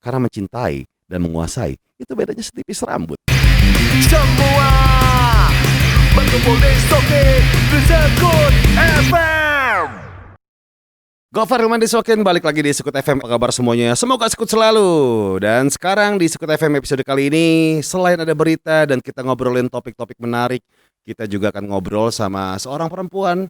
Karena mencintai dan menguasai itu bedanya setipis rambut. Semua berkumpul di Sokin di Sekut FM. Gofar Hilman Disokin balik lagi di Sekut FM. Apa kabar semuanya? Semoga sekut selalu. Dan sekarang di Sekut FM episode kali ini, selain ada berita dan kita ngobrolin topik-topik menarik, kita juga akan ngobrol sama seorang perempuan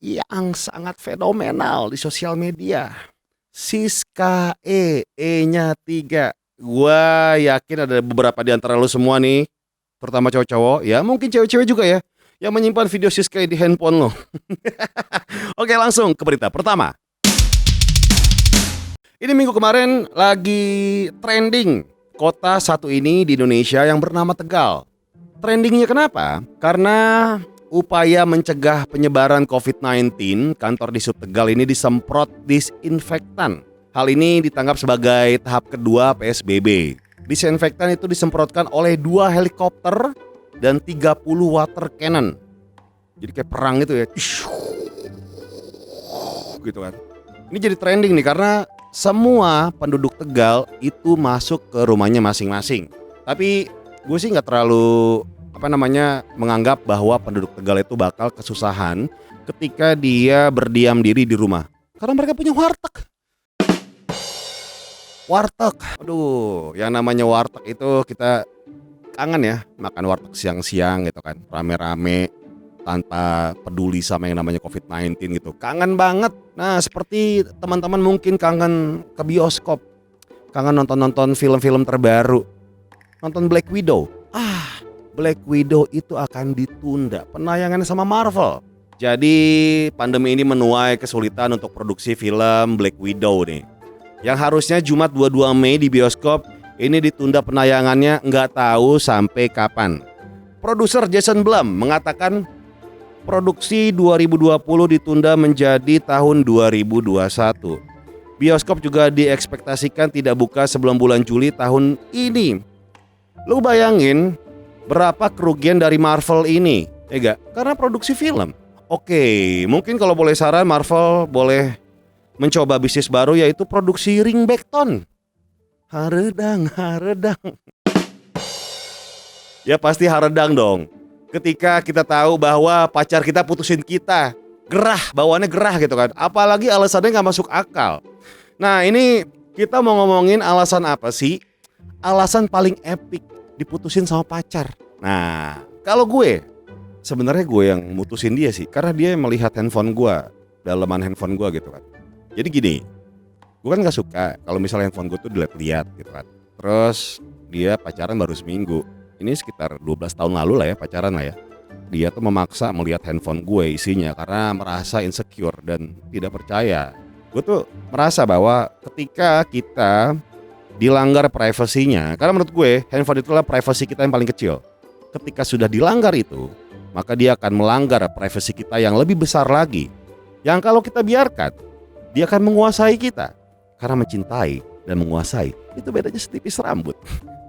yang sangat fenomenal di sosial media. Siska E-nya 3. Gua yakin ada beberapa di antara lu semua nih, terutama cowok-cowok, ya mungkin cewek-cewek juga ya, yang menyimpan video Siska di handphone lo. Oke, langsung ke berita pertama. Ini minggu kemarin lagi trending kota satu ini di Indonesia yang bernama Tegal. Trendingnya kenapa? Karena upaya mencegah penyebaran COVID-19, kantor di Sub Tegal ini disemprot disinfektan. Hal ini ditanggap sebagai tahap kedua PSBB. Disinfektan itu disemprotkan oleh 2 helikopter dan 30 water cannon. Jadi kayak perang gitu ya. Gitu kan. Ini jadi trending nih karena semua penduduk Tegal itu masuk ke rumahnya masing-masing. Tapi gue sih gak terlalu menganggap bahwa penduduk Tegal itu bakal kesusahan ketika dia berdiam diri di rumah. Karena mereka punya warteg. Warteg, aduh, yang namanya warteg itu kita kangen ya, makan warteg siang-siang gitu kan, rame-rame tanpa peduli sama yang namanya COVID-19 gitu. Kangen banget. Nah, seperti teman-teman mungkin kangen ke bioskop, kangen nonton-nonton film-film terbaru, nonton Black Widow. Black Widow itu akan ditunda penayangannya sama Marvel. Jadi pandemi ini menuai kesulitan untuk produksi film Black Widow nih. Yang harusnya Jumat 22 Mei di bioskop, ini ditunda penayangannya nggak tahu sampai kapan. Produser Jason Blum mengatakan produksi 2020 ditunda menjadi tahun 2021. Bioskop juga diekspektasikan tidak buka sebelum bulan Juli tahun ini. Lu bayangin berapa kerugian dari Marvel ini? Ya gak? Karena produksi film. Oke, mungkin kalau boleh saran, Marvel boleh mencoba bisnis baru, yaitu produksi ringback-tone. Haredang. Ya pasti haredang dong. Ketika kita tahu bahwa pacar kita putusin kita, gerah, bawaannya gerah gitu kan. Apalagi alasannya gak masuk akal. Nah, ini kita mau ngomongin alasan apa sih? Alasan paling epic diputusin sama pacar. Nah, kalau sebenarnya gue yang mutusin dia sih, karena dia melihat handphone gue, dalaman handphone gue gitu kan. Jadi gini, gue kan gak suka kalau misalnya handphone gue tuh dilihat-lihat gitu kan. Terus dia pacaran baru seminggu. Ini sekitar 12 tahun lalu lah ya pacaran lah ya. Dia tuh memaksa melihat handphone gue isinya karena merasa insecure dan tidak percaya. Gue tuh merasa bahwa ketika kita dilanggar privasinya, karena menurut gue handphone itulah privasi kita yang paling kecil. Ketika sudah dilanggar itu, maka dia akan melanggar privasi kita yang lebih besar lagi. Yang kalau kita biarkan, dia akan menguasai kita. Karena mencintai dan menguasai itu bedanya setipis rambut.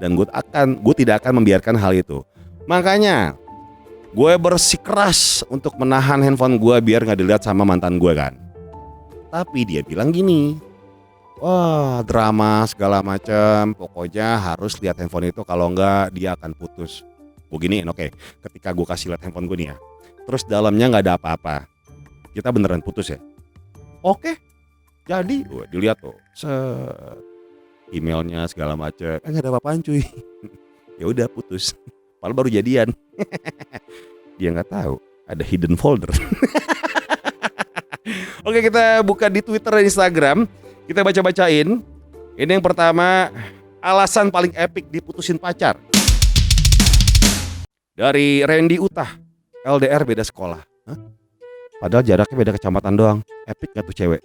Dan gue tidak akan membiarkan hal itu. Makanya gue bersikeras untuk menahan handphone gue biar gak dilihat sama mantan gue kan. Tapi dia bilang gini, wah drama segala macam, pokoknya harus lihat handphone itu, kalau enggak dia akan putus. Gue giniin, oke, ketika gue kasih lihat handphone gue nih ya, terus dalamnya gak ada apa-apa, kita beneran putus ya? Oke, jadi dilihat tuh, emailnya segala macam, nggak ada apa-apaan cuy. Ya udah putus, padahal baru jadian. Dia nggak tahu ada hidden folder. Oke, kita buka di Twitter dan Instagram, kita baca-bacain. Ini yang pertama, alasan paling epic diputusin pacar. Dari Randy Utah, LDR beda sekolah. Hah? Padahal jaraknya beda kecamatan doang. Epic gak tuh cewek?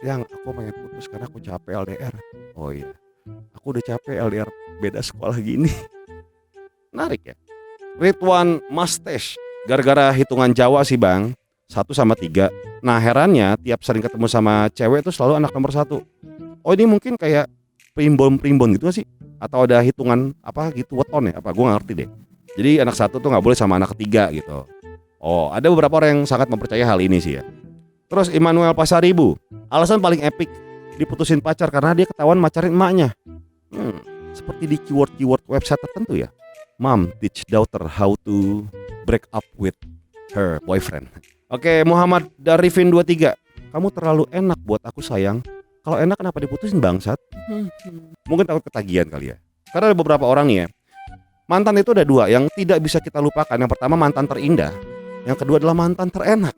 Yang aku pengen putus karena aku capek LDR. Oh iya, aku udah capek LDR beda sekolah gini. Menarik ya. Ridwan Mustache, gara-gara hitungan Jawa sih bang, 1/3. Nah herannya tiap sering ketemu sama cewek itu selalu anak nomor 1. Oh ini mungkin kayak primbon gitu gak sih? Atau ada hitungan apa gitu, weton ya? Apa gue gak ngerti deh. Jadi anak 1 tuh gak boleh sama anak ketiga gitu. Oh ada beberapa orang yang sangat mempercayai hal ini sih ya. Terus Immanuel Pasaribu, alasan paling epic diputusin pacar karena dia ketahuan macarin emaknya. Seperti di keyword website tertentu ya. Mom teach daughter how to break up with her boyfriend. Oke, Muhammad Darifin 23. Kamu terlalu enak buat aku sayang. Kalau enak kenapa diputusin bangsat? Mungkin takut ketagihan kali ya. Karena ada beberapa orang nih ya. Mantan itu ada dua yang tidak bisa kita lupakan. Yang pertama mantan terindah. Yang kedua adalah mantan terenak.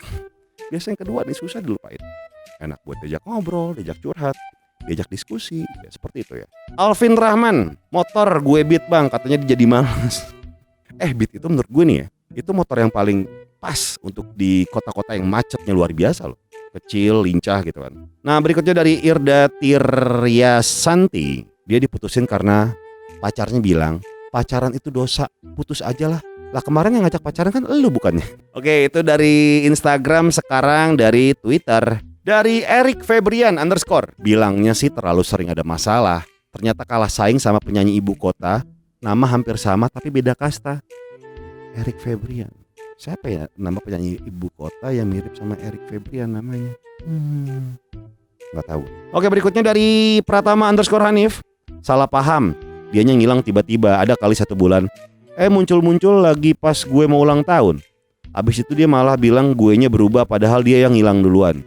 Biasanya yang kedua nih susah dilupain. Enak buat diajak ngobrol, diajak curhat, diajak diskusi, ya seperti itu ya. Alvin Rahman, motor gue Beat bang, katanya dia jadi malas. Beat itu menurut gue nih ya, itu motor yang paling pas untuk di kota-kota yang macetnya luar biasa loh. Kecil, lincah gitu kan. Nah berikutnya dari Irda Tiryasanti. Dia diputusin karena pacarnya bilang, pacaran itu dosa, putus aja lah. Lah kemarin yang ngajak pacaran kan elu bukannya. Oke, itu dari Instagram. Sekarang dari Twitter. Dari Erik Febrian _ bilangnya sih terlalu sering ada masalah. Ternyata kalah saing sama penyanyi ibu kota. Nama hampir sama tapi beda kasta. Erik Febrian. Siapa ya nama penyanyi ibu kota yang mirip sama Erik Febrian namanya? Nggak tahu. Oke, berikutnya dari Pratama _ Hanif. Salah paham. Dianya ngilang tiba-tiba, ada kali 1 bulan. Muncul-muncul lagi pas gue mau ulang tahun. Abis itu dia malah bilang guenya berubah padahal dia yang ngilang duluan.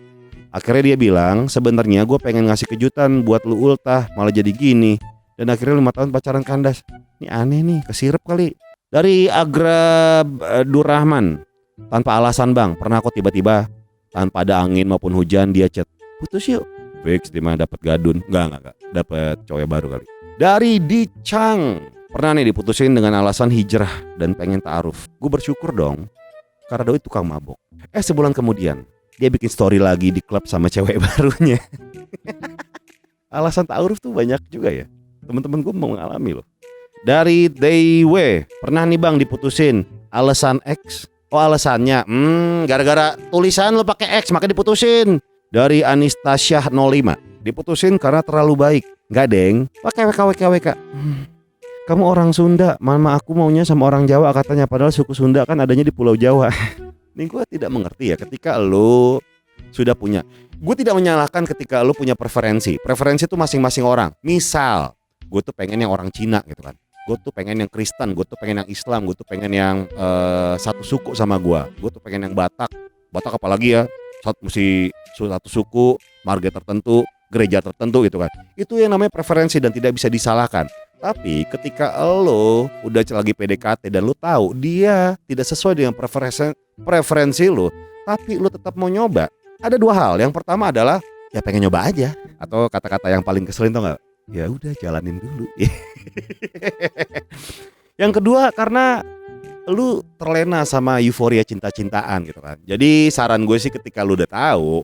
Akhirnya dia bilang, sebenarnya gue pengen ngasih kejutan buat lu ultah, malah jadi gini. Dan akhirnya 5 tahun pacaran kandas. Ini aneh nih, kesirep kali. Dari Agra Durrahman. Tanpa alasan bang, pernah kok tiba-tiba tanpa ada angin maupun hujan dia chat, putus yuk. Fix di mana dapat gadun? Enggak. Dapat cowok baru kali. Dari Dicang. Pernah nih diputusin dengan alasan hijrah dan pengen ta'aruf. Gue bersyukur dong, karena doi tukang mabok. Sebulan kemudian dia bikin story lagi di klub sama cewek barunya. Alasan ta'aruf tuh banyak juga ya. Temen-temen gue mau mengalami loh. Dari Daywe. Pernah nih bang diputusin alasan X. Oh alasannya gara-gara tulisan lo pakai X maka diputusin. Dari Anastasia 05. Diputusin karena terlalu baik. Nggak deng, pakai WK. Kamu orang Sunda, mama aku maunya sama orang Jawa katanya. Padahal suku Sunda kan adanya di Pulau Jawa. Ini gue tidak mengerti ya ketika lo sudah punya. Gue tidak menyalahkan ketika lo punya preferensi. Preferensi itu masing-masing orang. Misal, gue tuh pengen yang orang Cina gitu kan. Gue tuh pengen yang Kristen, gue tuh pengen yang Islam, gue tuh pengen yang satu suku sama gue tuh pengen yang Batak apalagi ya, mesti satu suku, marga tertentu, gereja tertentu gitu kan. Itu yang namanya preferensi dan tidak bisa disalahkan. Tapi ketika lo udah lagi PDKT dan lo tahu dia tidak sesuai dengan preferensi lo, tapi lo tetap mau nyoba, ada 2 hal. Yang pertama adalah ya pengen nyoba aja, atau kata-kata yang paling keselin tau nggak? Ya udah jalanin dulu. Yang kedua karena lu terlena sama euforia cinta-cintaan gitu kan. Jadi saran gue sih ketika lu udah tahu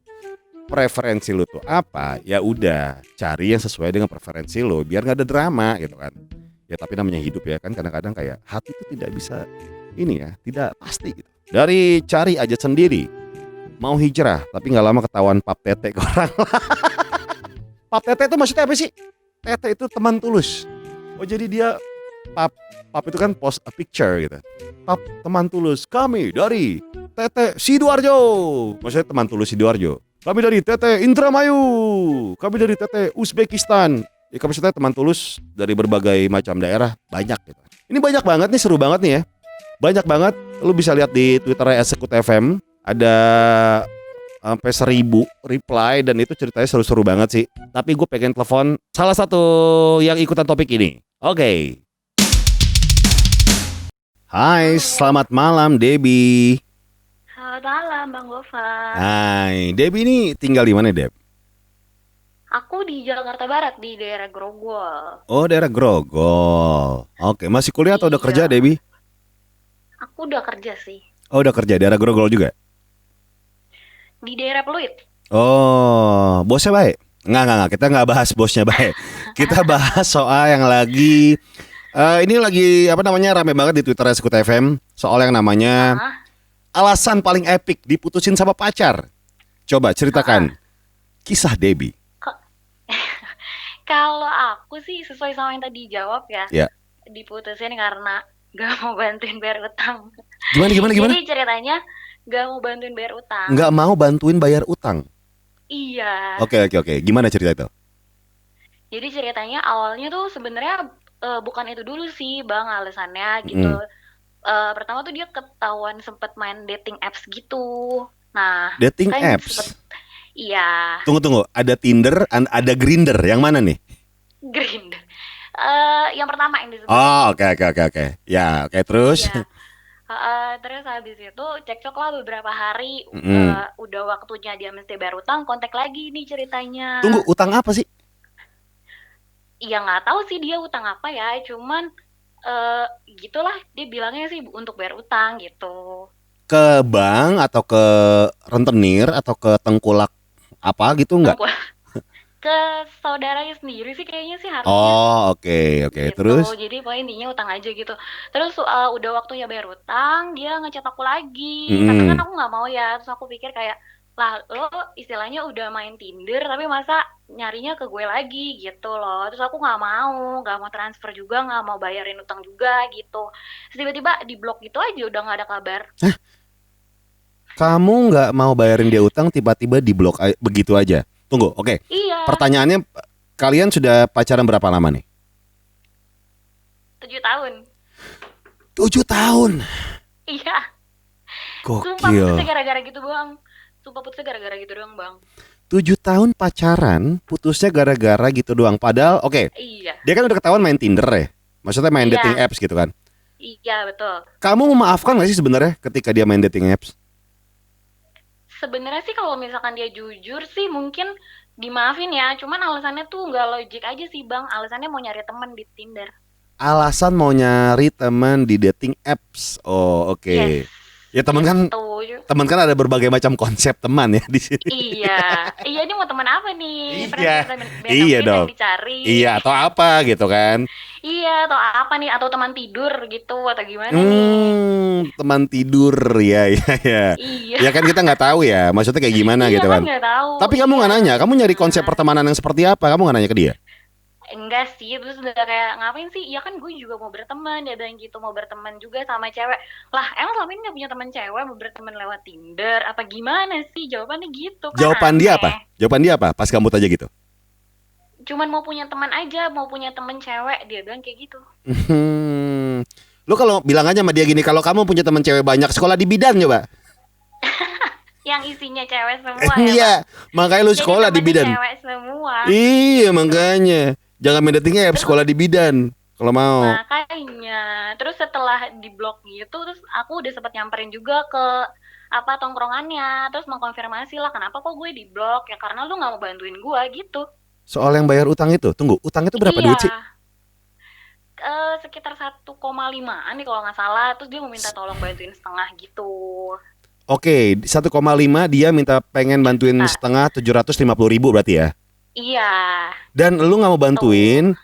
preferensi lu tuh apa, ya udah cari yang sesuai dengan preferensi lu biar nggak ada drama gitu kan. Ya tapi namanya hidup ya kan, kadang-kadang kayak hati itu tidak bisa ini ya, tidak pasti gitu. Dari cari aja sendiri. Mau hijrah tapi nggak lama ketahuan pap tete ke orang. Pap tete itu maksudnya apa sih? Tete itu teman tulus. Oh jadi dia pap itu kan post a picture gitu. Pap teman tulus kami dari Tete Sidoarjo. Maksudnya teman tulus Sidoarjo. Kami dari Tete Indramayu. Kami dari Tete Uzbekistan. Ya maksudnya teman tulus dari berbagai macam daerah banyak gitu. Ini banyak banget nih, seru banget nih ya. Banyak banget. Lu bisa lihat di Twitternya @sekut_fm. Ada sampai 1000 reply dan itu ceritanya seru-seru banget sih. Tapi gue pengen telepon salah satu yang ikutan topik ini. Oke. Hai, selamat malam Debbie. Selamat malam Bang Gofar. Hai, Debbie ini tinggal di mana, Deb? Aku di Jakarta Barat di daerah Grogol. Oh, daerah Grogol. Oke, masih kuliah atau udah Iya. kerja, Debbie? Aku udah kerja sih Oh, udah kerja daerah Grogol juga. di daerah Pluit. Oh, bosnya baik? Enggak, kita nggak bahas bosnya baik. Kita bahas soal yang lagi ini lagi apa namanya rame banget di Twitter Sekut FM soal yang namanya alasan paling epic diputusin sama pacar. Coba ceritakan kisah Debbie. Kalau aku sih sesuai sama yang tadi jawab ya. Ya. Diputusin karena gak mau bantuin bayar utang. Gimana? Jadi ceritanya gak mau bantuin bayar utang. Nggak mau bantuin bayar utang. Iya. Oke. Gimana cerita itu? Jadi ceritanya awalnya tuh sebenarnya bukan itu dulu sih bang alasannya gitu. Pertama tuh dia ketahuan sempet main dating apps gitu. Nah Dating kan sempet apps. iya Tunggu, ada Tinder, ada Grindr. Yang mana nih? Grindr. Yang pertama yang disebutin. Oh, oke. Ya, oke, terus. Iya. Terus habis itu cekcok lah beberapa hari. Mm. Udah waktunya dia mesti bayar utang, kontak lagi nih ceritanya. Tunggu, utang apa sih? Iya nggak tahu sih dia utang apa ya, cuman eh gitulah dia bilangnya sih untuk bayar utang gitu. Ke bank atau ke rentenir atau ke tengkulak apa gitu nggak? Tengku ke saudaranya sendiri sih kayaknya sih harusnya Oh, oke. gitu. Terus? Jadi pokoknya intinya utang aja gitu. Terus udah waktunya bayar utang, dia ngechat aku lagi. Tapi kan Mm. aku nggak mau ya. Terus aku pikir kayak lah lo istilahnya udah main Tinder tapi masa nyarinya ke gue lagi gitu loh. Terus aku nggak mau transfer juga, nggak mau bayarin utang juga gitu. Terus tiba-tiba di blok gitu aja udah nggak ada kabar. Kamu nggak mau bayarin dia utang, tiba-tiba diblok begitu aja. Tunggu, oke. Iya, Pertanyaannya, kalian sudah pacaran berapa lama nih? 7 tahun. 7 tahun. Iya, sumpah Gokil. putusnya gara-gara gitu bang. Sumpah putusnya gara-gara gitu doang bang. 7 tahun pacaran, putusnya gara-gara gitu doang. Padahal, oke, Iya, dia kan udah ketahuan main Tinder ya. Maksudnya main dating iya, apps gitu kan. iya betul. Kamu memaafkan gak sih sebenarnya ketika dia main dating apps? Sebenarnya sih kalau misalkan dia jujur sih mungkin dimaafin ya. Cuman alasannya tuh nggak logik aja sih bang. Alasannya mau nyari temen di Tinder. Alasan mau nyari teman di dating apps. Oh, Yes, oke. Ya gitu. teman kan ada berbagai macam konsep teman ya di sini. Iya, iya ini mau temen apa nih? Iya. Benefit Iya yang dong. dicari. Iya, atau apa gitu kan. Iya, atau apa nih? Atau teman tidur gitu atau gimana nih? Teman tidur ya. Iya, Ya kan kita nggak tahu ya, maksudnya kayak gimana iya gitu kan kan. nggak tahu. Tapi kamu Iya. nggak nanya, kamu nyari konsep Nah, pertemanan yang seperti apa? Kamu nggak nanya ke dia? enggak sih, terus udah kayak ngapain sih? Ya kan gue juga mau berteman, dia bilang gitu mau berteman juga sama cewek. Lah, emang selama ini gak punya teman cewek mau berteman lewat Tinder? Apa gimana sih? Jawabannya gitu kan Jawaban dia apa? aneh. Jawaban dia apa? Pas kamu tanya gitu. Cuman mau punya teman aja, mau punya teman cewek, dia bilang kayak gitu. Hmm. Lu kalau bilang aja sama dia gini, kalau kamu punya teman cewek banyak, sekolah di bidan coba. Yang isinya cewek semua ya, Iya, Bang. makanya lu Jadi sekolah di temennya bidan. cewek semua. Iya, makanya. Jangan main dating apps, Terus sekolah di bidan. Kalau mau. makanya, terus setelah diblok gitu, terus aku udah sempat nyamperin juga ke apa tongkrongannya, terus mengkonfirmasi lah kenapa kok gue diblok ya karena lu nggak mau bantuin gue gitu. Soal yang bayar utang itu, tunggu, utang itu berapa duit Iya, sih? sekitar 1,5an nih kalau nggak salah, terus dia mau minta tolong bantuin setengah gitu. Oke, 1,5 dia minta pengen bantuin Nah, setengah 750.000 berarti ya. iya, Dan lu nggak mau tuh. bantuin,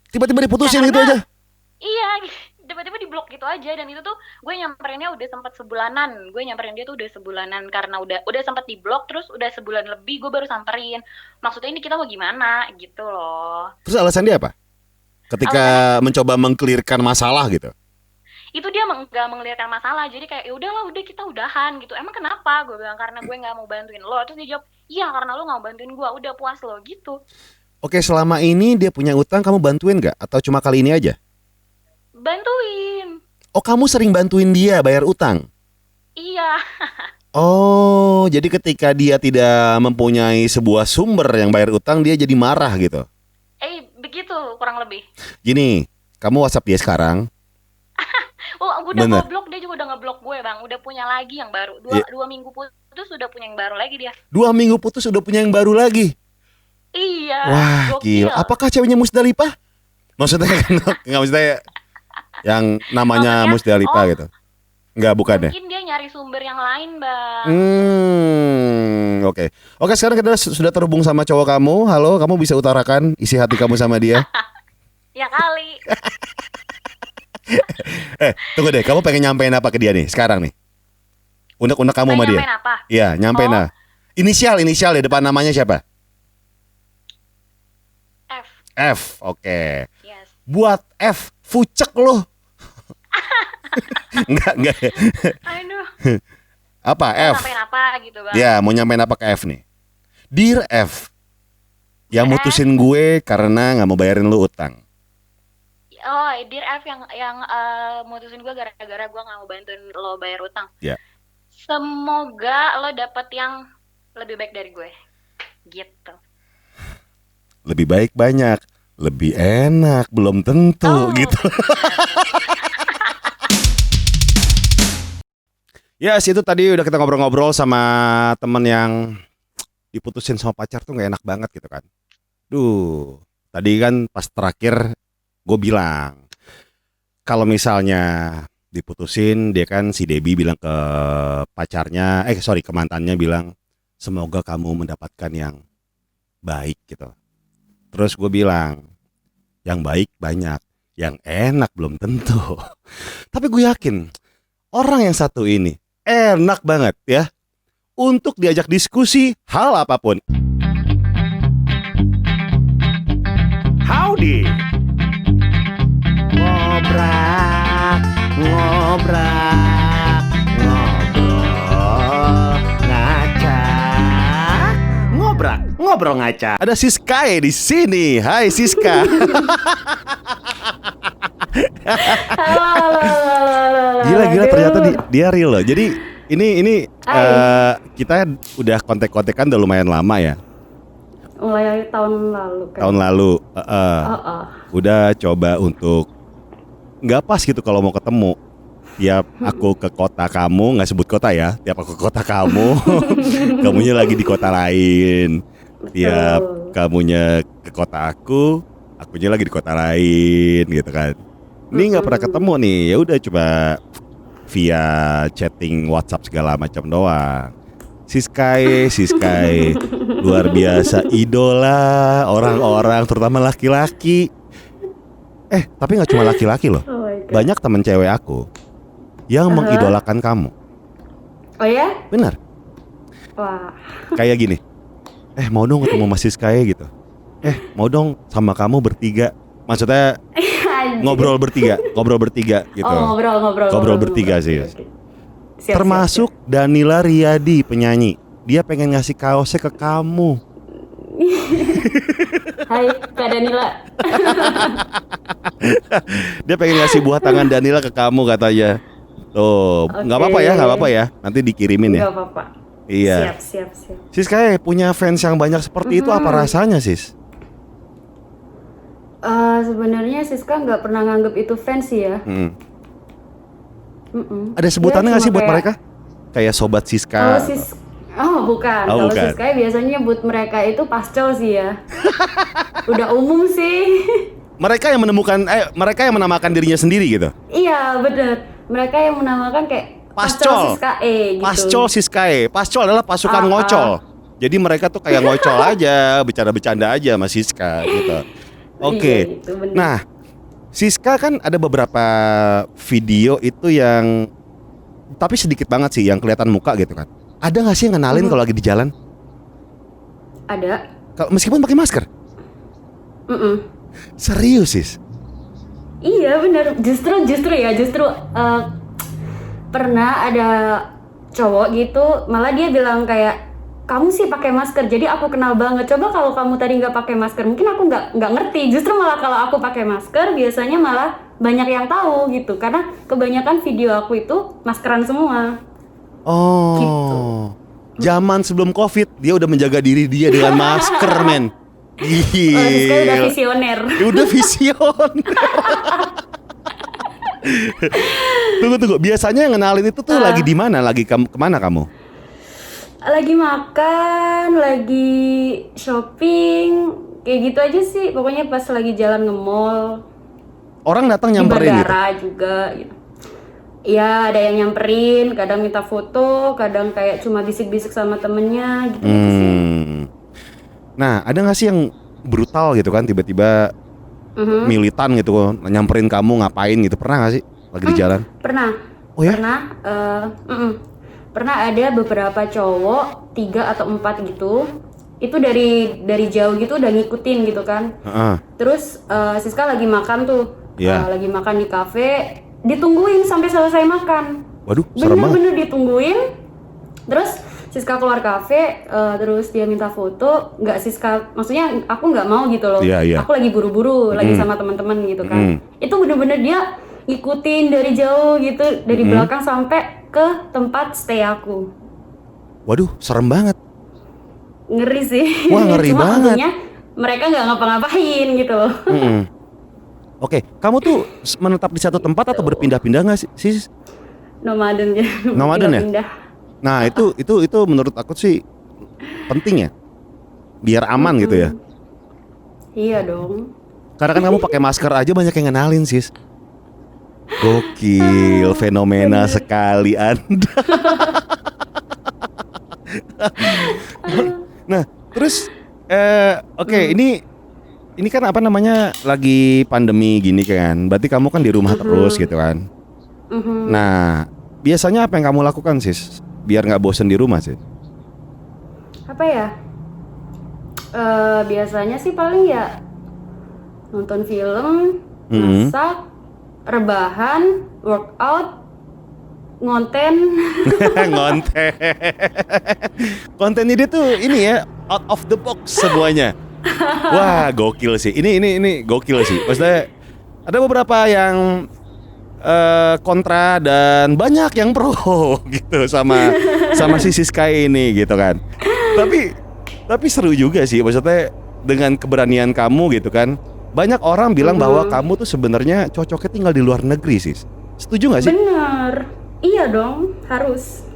tiba-tiba Ya diputusin gitu karena aja. iya, tiba-tiba diblok gitu aja dan itu tuh gue nyamperinnya udah sempat sebulanan. Gue nyamperin dia tuh udah sebulanan karena udah sempat diblok terus udah sebulan lebih gue baru samperin. Maksudnya ini kita mau gimana gitu loh. Terus alasan dia apa? Alasannya Ketika mencoba mengkelirkan masalah gitu. itu dia nggak mengelirkan masalah. Jadi kayak ya udahlah udah kita udahan gitu. Emang kenapa? Gue bilang karena gue nggak mau bantuin lo. Terus dia jawab, "Iya, karena lo nggak mau bantuin gue. Udah puas lo." gitu. Oke, selama ini dia punya utang, kamu bantuin nggak? Atau cuma kali ini aja? Bantuin. Oh, kamu sering bantuin dia bayar utang? Iya. Oh, jadi ketika dia tidak mempunyai sebuah sumber yang bayar utang, dia jadi marah gitu. Begitu kurang lebih. Gini, kamu WhatsApp dia sekarang. Oh, aku udah Bener. ngeblok, dia juga udah ngeblok gue, Bang. Udah punya lagi yang baru. Ya, Dua minggu putus sudah punya yang baru lagi dia. 2 minggu putus udah punya yang baru lagi. Iya, Wah, gokil. gila. Apakah ceweknya Musdalifah? Maksudnya kan nggak maksudnya yang namanya Maksudnya, Musdalifah oh, gitu. Nggak, bukan ya? mungkin dia nyari sumber yang lain, Bang. Oke. Oke, sekarang kita sudah terhubung sama cowok kamu. Halo, kamu bisa utarakan isi hati kamu sama dia? Ya kali. Tunggu deh, kamu pengen nyampein apa ke dia nih sekarang nih? Unek-unek kamu sama Pengen dia? nyampein apa? Iya, nyampein Oh, lah. Inisial di depan namanya siapa? F. F. Oke. Yes. Buat F, fucek loh. Enggak. Aduh, Apa mau F? nyampein apa gitu, Bang? Ya, mau nyampein apa ke F nih? Dear F, Yang mutusin gue karena nggak mau bayarin lu utang. Oh, Dear F yang mutusin gue gara-gara gue nggak mau bantuin lo bayar utang. Ya. Semoga lo dapet yang lebih baik dari gue. Gitu. Lebih baik banyak, lebih enak belum tentu gitu. Ya, itu tadi udah kita ngobrol-ngobrol sama temen yang diputusin sama pacar tuh nggak enak banget gitu kan. Duh, tadi kan pas terakhir gue bilang kalau misalnya diputusin, dia kan si Debbie bilang ke pacarnya, ke mantannya bilang semoga kamu mendapatkan yang baik gitu. Terus gue bilang yang baik banyak, yang enak belum tentu. Tapi gue yakin orang yang satu ini enak banget ya untuk diajak diskusi hal apapun. Howdy. Ngobrak, ngobrol, ngacak, ngobrol ngaca. Ada Siska di sini. Hai Siska. Halo. Gila ternyata dia real loh. Jadi ini kita udah kontek-kontekan udah lumayan lama ya. Mulai tahun lalu kan. Tahun lalu. Udah coba untuk nggak pas gitu kalau mau ketemu. Tiap aku ke kota kamu, nggak sebut kota ya. Tiap aku ke kota kamu, kamunya lagi di kota lain. Tiap kamunya ke kota akunya lagi di kota lain gitu kan. Ini nggak pernah ketemu nih. Ya udah coba via chatting WhatsApp segala macam doang. Siskai luar biasa idola orang-orang terutama laki-laki. Tapi nggak cuma laki-laki loh. Oh my God. Banyak temen cewek aku yang mengidolakan kamu. Oh ya? Benar. Wah. Kayak gini. Mau dong ketemu Mas Siskai gitu. Mau dong sama kamu bertiga. Maksudnya ngobrol bertiga gitu. Oh, ngobrol bertiga sih. Oke. Siap, Termasuk Danila Riyadi penyanyi. Dia pengen ngasih kaosnya ke kamu. Hai Kak Danila. Dia pengen ngasih buah tangan Danila ke kamu katanya. Tuh, nggak apa-apa ya. Nanti dikirimin ya. Gak apa-apa. Iya. Siap. Sis kayak punya fans yang banyak seperti itu apa rasanya sis? Sebenarnya Siska nggak pernah nganggep itu fans sih ya. Ada sebutannya nggak sih buat mereka? Kayak sobat Siska. Bukan. Oh, Kalau bukan. Siska biasanya nyebut mereka itu pascol sih ya. Udah umum sih. Mereka yang menamakan dirinya sendiri gitu. Iya bener. Mereka yang menamakan kayak Pascol Siskae gitu. Pascol Siskae. Pascol adalah pasukan ngocol. Jadi mereka tuh kayak ngocol aja, bercanda-bercanda aja sama Siska gitu. Oke. Iya, gitu, bener. Nah, Siska kan ada beberapa video itu yang tapi sedikit banget sih yang kelihatan muka gitu kan. Ada nggak sih yang ngenalin kalau lagi di jalan? Ada. Meskipun pakai masker? Serius sis? Iya benar. Justru pernah ada cowok gitu, malah dia bilang kayak kamu sih pakai masker, jadi aku kenal banget. Coba kalau kamu tadi nggak pakai masker, mungkin aku nggak ngerti. Justru malah kalau aku pakai masker, biasanya malah banyak yang tahu gitu, karena kebanyakan video aku itu maskeran semua. Oh, Gitu. Zaman sebelum COVID dia udah menjaga diri dia dengan masker, men. Siska udah visioner. Udah visioner. Tunggu. Biasanya yang ngenalin itu tuh lagi di mana? Lagi kemana kamu? Lagi makan, lagi shopping, kayak gitu aja sih. Pokoknya pas lagi jalan nge-mall. Orang datang Di nyamperin gitu. bandara juga gitu. Iya, ada yang nyamperin, kadang minta foto, kadang kayak cuma bisik-bisik sama temennya gitu sih. Nah, ada nggak sih yang brutal gitu kan tiba-tiba militan gitu nyamperin kamu ngapain gitu, pernah nggak sih lagi di jalan? Pernah. Oh ya? Pernah ada beberapa cowok 3 atau 4 gitu. Itu dari jauh gitu udah ngikutin gitu kan. Terus Siska lagi makan tuh. Iya. Lagi makan di kafe, ditungguin sampai selesai makan. Waduh, serem banget. Bener-bener ditungguin. Terus Siska keluar kafe, terus dia minta foto, nggak Siska, maksudnya aku nggak mau gitu loh. Iya, iya. Aku lagi buru-buru, lagi sama teman-teman gitu kan. Itu bener-bener dia ngikutin dari jauh gitu, dari belakang sampai ke tempat stay aku. Waduh, serem banget. Ngeri sih. Wah, ngeri Cuma banget. untungnya mereka nggak ngapa-ngapain gitu loh. Oke, kamu tuh menetap di satu tempat atau berpindah-pindah nggak sih? Nomaden ya. Nomaden ya? Pindah. Nah, itu menurut aku sih penting ya. Biar aman gitu ya. Iya dong. Karena kan kamu pakai masker aja banyak yang ngenalin, sis. Gokil, fenomena sekali Anda. Nah, terus oke, ini kan apa namanya lagi pandemi gini kan. Berarti kamu kan di rumah terus gitu kan. Nah, biasanya apa yang kamu lakukan, sis? Biar nggak bosen di rumah, sis. Apa ya? Biasanya sih paling ya nonton film, masak, rebahan, workout, ngonten. Ngonten. Kontennya dia tuh ini ya, out of the box semuanya. Wah, gokil sih. Ini gokil sih. Maksudnya ada beberapa yang kontra dan banyak yang pro gitu sama si Siska ini gitu kan. Tapi seru juga sih, maksudnya dengan keberanian kamu gitu kan. Banyak orang bilang bahwa kamu tuh sebenarnya cocoknya tinggal di luar negeri, sis. Setuju nggak sih? Bener. Iya dong, harus.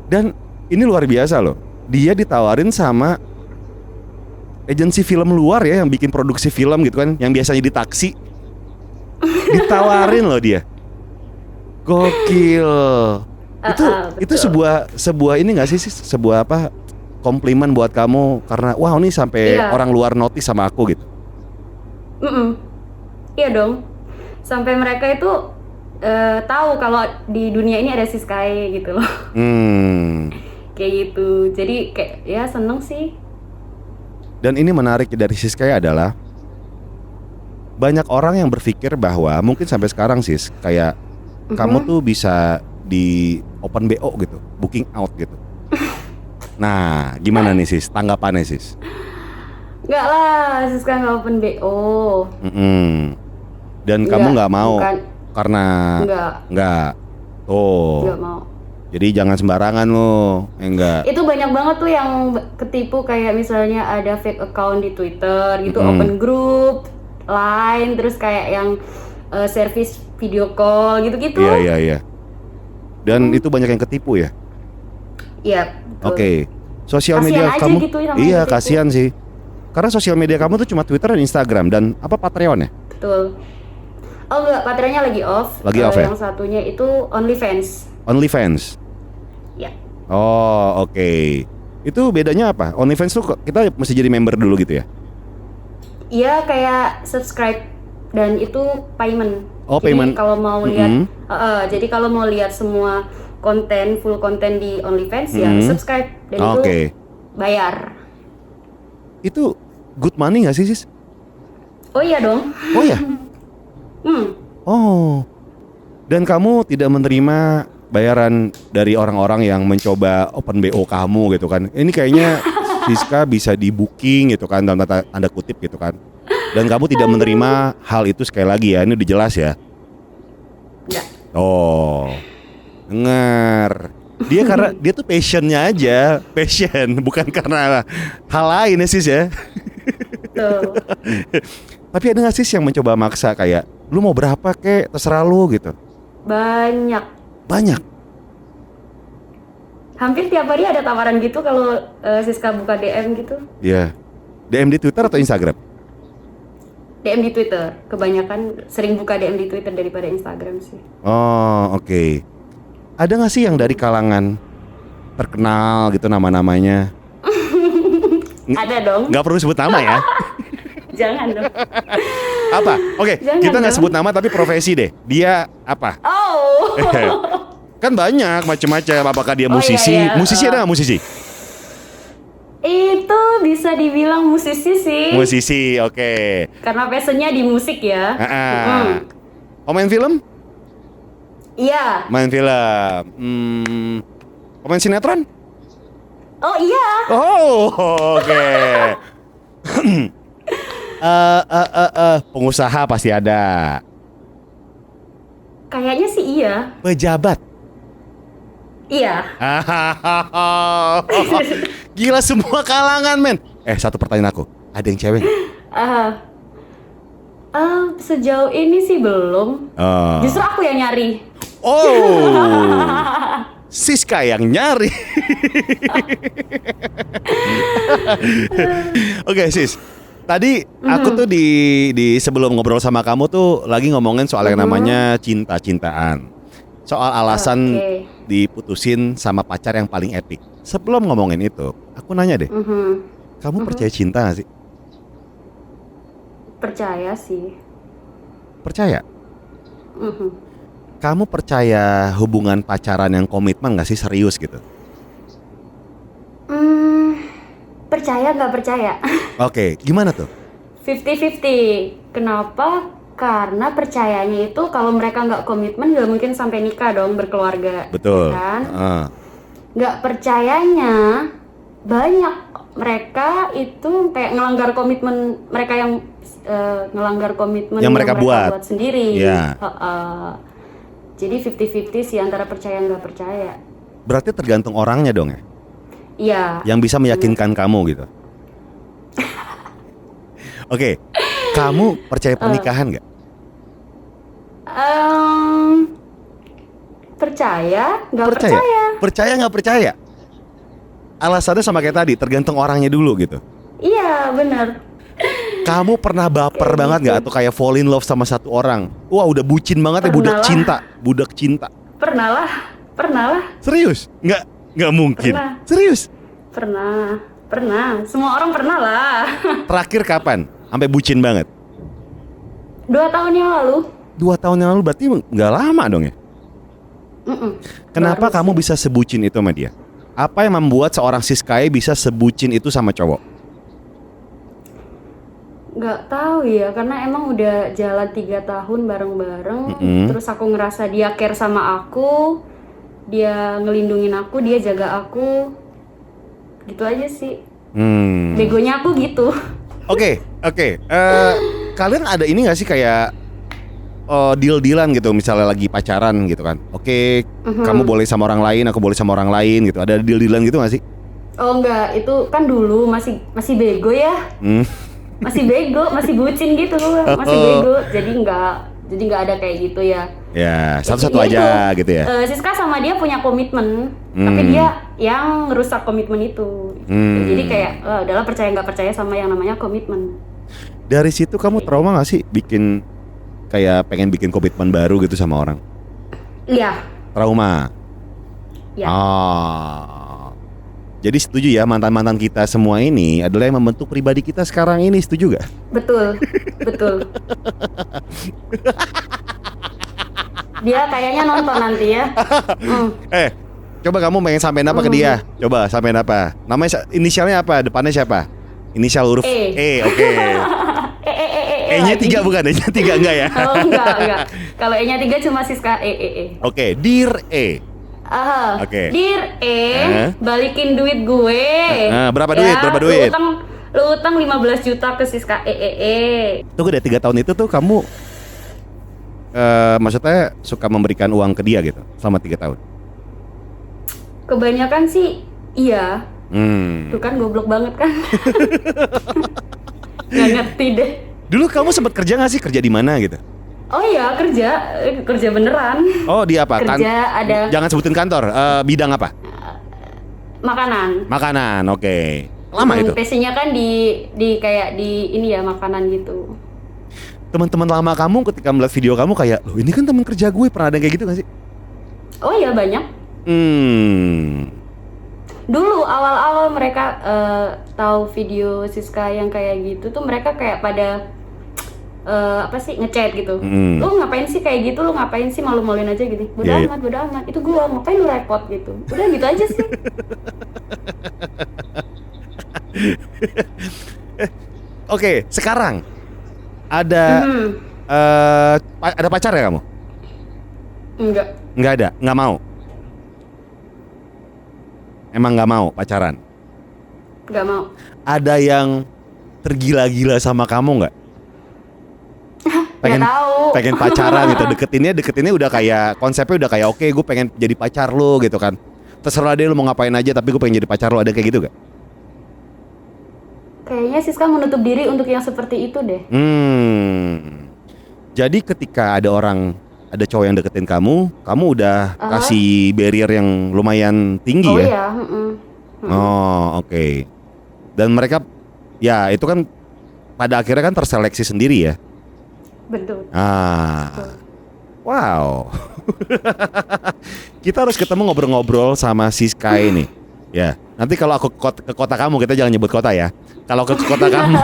Dan ini luar biasa loh. Dia ditawarin sama agensi film luar ya, yang bikin produksi film gitu kan, yang biasanya di taksi. Ditawarin loh dia. Gokil. Itu sebuah ini nggak sih, sebuah apa, komplimen buat kamu karena wah ini sampai orang luar notice sama aku gitu. Iya dong. Sampai mereka itu tahu kalau di dunia ini ada Siskai gitu loh. Kayak gitu. Jadi kayak ya seneng sih. Dan ini menarik dari Siskai adalah banyak orang yang berpikir bahwa mungkin sampai sekarang, sis, kayak kamu tuh bisa di open BO gitu, booking out gitu. Nah, gimana nih, sis? Tanggapannya, sis? Enggak lah, Siska nggak open BO. Dan kamu nggak mau karena nggak. Oh. Nggak mau. Jadi jangan sembarangan lo, enggak. Itu banyak banget tuh yang ketipu, kayak misalnya ada fake account di Twitter gitu, open group, Line, terus kayak yang service video call gitu-gitu. Iya. Dan itu banyak yang ketipu ya? Iya. Oke. Sosial kasian media aja kamu, gitu ya, iya ketipu. kasihan sih. Karena sosial media kamu tuh cuma Twitter dan Instagram dan apa Patreon ya? Betul. Oh enggak, Patreonnya lagi off. Lagi off ya? Yang satunya itu OnlyFans. OnlyFans. Ya. Oh, oke. Itu bedanya apa? OnlyFans tuh kita mesti jadi member dulu gitu ya? Iya, kayak subscribe dan itu payment. Oh, jadi payment. kalau mau lihat jadi kalau mau lihat semua konten, full konten di OnlyFans ya subscribe dan itu bayar. Itu good money nggak sih, sis? Oh iya dong. Oh ya? Oh. Dan kamu tidak menerima bayaran dari orang-orang yang mencoba open BO kamu gitu kan? Ini kayaknya Siska bisa di booking gitu kan, dalam tanda kutip gitu kan? Dan kamu tidak menerima hal itu, sekali lagi ya, ini udah jelas ya? Enggak. Oh, dengar. Dia karena dia tuh passionnya aja, passion, bukan karena hal lain ya, sis ya. Tuh. Tapi ada nggak, sis, yang mencoba maksa kayak lu mau berapa kek, terserah lu gitu? Banyak. Hampir tiap hari ada tawaran gitu kalau Siska buka DM gitu. Iya. DM di Twitter atau Instagram? DM di Twitter. Kebanyakan sering buka DM di Twitter daripada Instagram sih. Oh, oke. Ada nggak sih yang dari kalangan terkenal gitu nama-namanya? Ada dong. Nggak perlu sebut nama ya. Jangan dong. Apa? Oke, Jangan kita nggak dong. sebut nama tapi profesi deh. Dia apa? Oh. Kan banyak macam-macam. Apakah dia Oh, musisi? iya. Musisi ada nggak musisi? Itu bisa dibilang musisi sih. Musisi, oke. Karena passionnya di musik ya. Oh, main film? Iya. Main film. Pemain sinetron? Oh iya. Oh, oke. Pengusaha pasti ada. Kayaknya sih iya. Pejabat. Iya. Gila semua kalangan, men. Satu pertanyaan aku. Ada yang cewek nggak? Sejauh ini sih belum. Justru aku yang nyari. Oh. Siska yang nyari. Oke, Sis. Tadi aku tuh di sebelum ngobrol sama kamu tuh lagi ngomongin soal yang namanya cinta-cintaan. Soal alasan diputusin sama pacar yang paling epic. Sebelum ngomongin itu, aku nanya deh. Kamu percaya cinta gak sih? Percaya sih. Percaya? Kamu percaya hubungan pacaran yang komitmen gak sih, serius gitu? Percaya nggak percaya? Oke, gimana tuh? 50-50. Kenapa? Karena percayanya itu kalau mereka nggak komitmen nggak mungkin sampai nikah dong, berkeluarga. Betul. Kan? Nggak percayanya banyak mereka itu kayak ngelanggar komitmen mereka yang mereka buat sendiri. Yeah. Jadi 50-50 sih antara percaya nggak percaya. Berarti tergantung orangnya dong ya? Iya. Yang bisa meyakinkan kamu gitu. Oke, kamu percaya pernikahan nggak? Percaya, nggak percaya. Percaya nggak percaya? Alasannya sama kayak tadi, tergantung orangnya dulu gitu. Iya, benar. Kamu pernah baper banget nggak atau kayak fall in love sama satu orang? Wah, udah bucin banget ya, budak cinta. Pernah lah. Serius? Nggak mungkin. Pernah. Serius? Pernah. Semua orang pernah lah. Terakhir kapan? Sampai bucin banget? 2 tahun yang lalu. 2 tahun yang lalu berarti nggak lama dong ya? Kenapa kamu bisa sebucin itu sama dia? Apa yang membuat seorang Siskae bisa sebucin itu sama cowok? Nggak tahu ya, karena emang udah jalan 3 tahun bareng-bareng. Terus aku ngerasa dia care sama aku, dia ngelindungin aku, dia jaga aku. Gitu aja sih. Begonya aku gitu. Oke. Kalian ada ini nggak sih kayak deal-dealan gitu, misalnya lagi pacaran gitu kan? Oke, kamu boleh sama orang lain, aku boleh sama orang lain gitu. Ada deal-dealan gitu nggak sih? Oh enggak, itu kan dulu masih bego ya. Masih bego, masih bucin gitu, masih bego. Jadi nggak ada kayak gitu ya. Ya, satu-satu aja gitu ya. Siska sama dia punya komitmen, tapi dia yang ngerusak komitmen itu. Jadi kayak udahlah, percaya nggak percaya sama yang namanya komitmen. Dari situ kamu trauma nggak sih bikin kayak pengen bikin komitmen baru gitu sama orang? Iya. Trauma. Ya. Jadi setuju ya, mantan-mantan kita semua ini adalah yang membentuk pribadi kita sekarang ini, setuju gak? Betul. Dia kayaknya nonton nanti ya. Coba kamu pengen sampein apa ke dia? Coba sampein apa? Namanya inisialnya apa? Depannya siapa? Inisial huruf E. Oke. E-nya 3 bukan? E-nya 3 enggak ya? Oh enggak. Kalau E-nya 3 cuma Siska E. Oke, Dear E. Oke. Dear E, balikin duit gue. Berapa duit? Lu utang 15 juta ke Siska E. Tunggu deh, 3 tahun itu tuh kamu maksudnya suka memberikan uang ke dia gitu selama 3 tahun? Kebanyakan sih iya. Tuh kan goblok banget kan. Nggak ngerti deh. Dulu kamu sempat kerja nggak sih? Kerja di mana gitu? Oh iya, kerja beneran. Oh, di apa? Ada. Jangan sebutin kantor. Bidang apa? Makanan, oke. Lama itu? Passionnya kan di kayak di ini ya, makanan gitu. Teman-teman lama kamu ketika melihat video kamu kayak, loh ini kan teman kerja gue, pernah ada kayak gitu nggak sih? Oh iya, banyak. Dulu awal-awal mereka tahu video Siska yang kayak gitu tuh, mereka kayak pada ngechat gitu. Lu ngapain sih kayak gitu, lu ngapain sih malu-maluin aja gitu. Bodo amat, itu gua, ngapain lu repot gitu. Udah gitu aja sih. Oke, sekarang ada ada pacar ya kamu? Enggak ada, nggak mau. Emang nggak mau pacaran? Nggak mau. Ada yang tergila-gila sama kamu nggak? Nggak tahu. Pengen pacaran gitu, deketinnya udah kayak konsepnya udah kayak oke, gue pengen jadi pacar lo gitu kan. Terserah deh lo mau ngapain aja, tapi gue pengen jadi pacar lo, ada kayak gitu gak? Kayaknya Siska menutup diri untuk yang seperti itu deh. Jadi ketika ada cowok yang deketin kamu udah kasih barrier yang lumayan tinggi Oh ya? iya, Oh oke. Dan mereka ya itu kan pada akhirnya kan terseleksi sendiri ya. betul. Wow. Kita harus ketemu ngobrol-ngobrol sama Siska ini. Ya, nanti kalau aku ke kota kamu, kita jangan nyebut kota ya. Kalau ke kota kamu,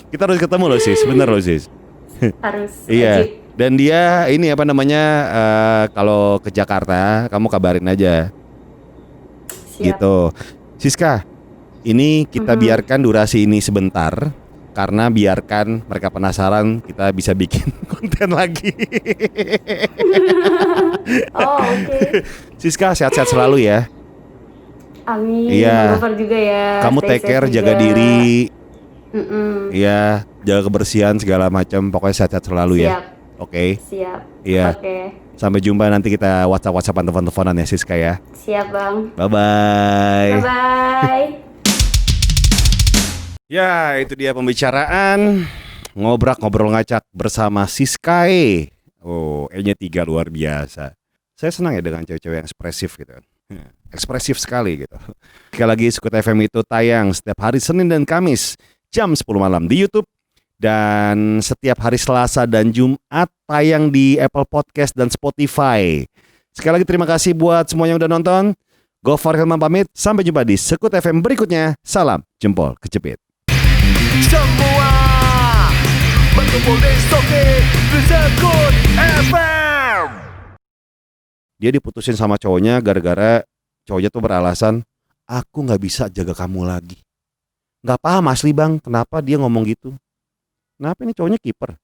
kita harus ketemu loh sis, bener loh sis. Harus. Iya. wajib. Dan dia ini apa namanya? Kalau ke Jakarta, kamu kabarin aja. Siap. Gitu. Siska, ini kita biarkan durasi ini sebentar. Karena biarkan mereka penasaran, kita bisa bikin konten lagi. Oh oke. Siska sehat-sehat selalu ya. Amin. Iya. Gofar juga ya. Kamu Stay take care, safe jaga juga. diri. Mm-mm. Iya, jaga kebersihan segala macam. Pokoknya sehat-sehat selalu ya. Siap. Oke. Siap. Iya. Oke. Sampai jumpa nanti kita WhatsApp-WhatsAppan telepon-teleponan ya Siska ya. Siap bang. Bye-bye. Bye. Ya, itu dia pembicaraan ngobrol ngacak bersama Siskae. Oh, E-nya 3 luar biasa. Saya senang ya dengan cewek-cewek yang ekspresif gitu kan. Ekspresif sekali gitu. Sekali lagi Sekut FM itu tayang setiap hari Senin dan Kamis jam 10 malam di YouTube. Dan setiap hari Selasa dan Jumat tayang di Apple Podcast dan Spotify. Sekali lagi terima kasih buat semuanya yang udah nonton. Gofar Hilman pamit. Sampai jumpa di Sekut FM berikutnya. Salam jempol kejepit. Semua berkumpul di Soke di Sekut FM. Dia diputusin sama cowoknya gara-gara cowoknya tuh beralasan, aku gak bisa jaga kamu lagi. Gak paham asli bang, kenapa dia ngomong gitu. Kenapa ini cowoknya kiper?